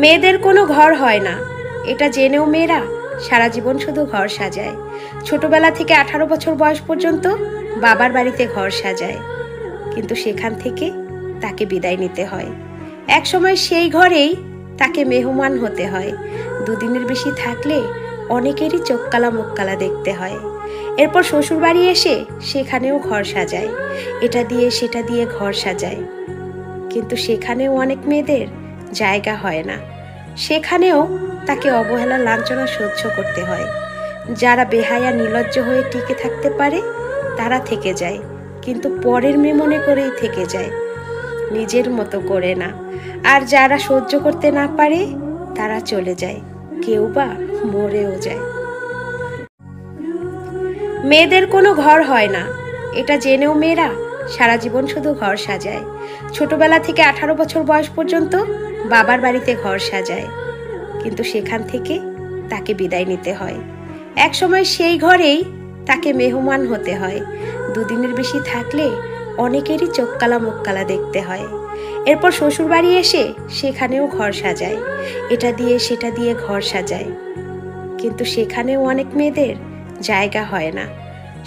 মেয়েদের কোনো ঘর হয় না, এটা জেনেও মেয়েরা সারা জীবন শুধু ঘর সাজায়। ছোটবেলা থেকে 18 বছর বয়স পর্যন্ত বাবার বাড়িতে ঘর সাজায়, কিন্তু সেখান থেকে তাকে বিদায় নিতে হয়। একসময় সেই ঘরেই তাকে মেহমান হতে হয়। দুদিনের বেশি থাকলে অনেকেরই চোখ কালা মুখ কালা দেখতে হয়। এরপর শ্বশুর বাড়ি এসে সেখানেও ঘর সাজায়, এটা দিয়ে সেটা দিয়ে ঘর সাজায়, কিন্তু সেখানেও অনেক মেয়েদের জায়গা হয় না। সেখানেও তাকে অবহেলা লাঞ্ছনা সহ্য করতে হয়। যারা বেহায়া নির্লজ্জ হয়ে টিকে থাকতে পারে তারা থেকে যায়, কিন্তু পরের মেয়ে মনে করেই থেকে যায়, নিজের মতো করে না। আর যারা সহ্য করতে না পারে তারা চলে যায়, কেউ বা মরেও যায়। মেয়েদের কোনো ঘর হয় না, এটা জেনেও মেয়েরা সারা জীবন শুধু ঘর সাজায়। ছোটবেলা থেকে 18 বছর বয়স পর্যন্ত বাবার বাড়িতে ঘর সাজায়, কিন্তু সেখান থেকে তাকে বিদায় নিতে হয়। একসময় সেই ঘরেই তাকে মেহমান হতে হয়। দুদিনের বেশি থাকলে অনেকেরই চোখ কালা মুখ কালা দেখতে হয়। এরপর শ্বশুর বাড়ি এসে সেখানেও ঘর সাজায়, এটা দিয়ে সেটা দিয়ে ঘর সাজায়, কিন্তু সেখানেও অনেক মেয়েদের জায়গা হয় না।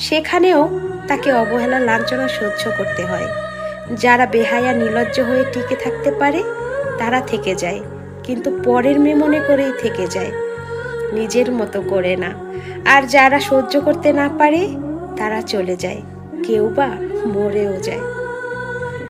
সেখানেও তাকে অবহেলা লাঞ্ছনা সহ্য করতে হয়। যারা বেহায়া নির্লজ্জ হয়ে টিকে থাকতে পারে তারা থেকে যায়, কিন্তু পরের মেয়ে মনে করেই থেকে যায়, নিজের মতো করে না। আর যারা সহ্য করতে না পারে তারা চলে যায়, কেউ বা মরেও যায়।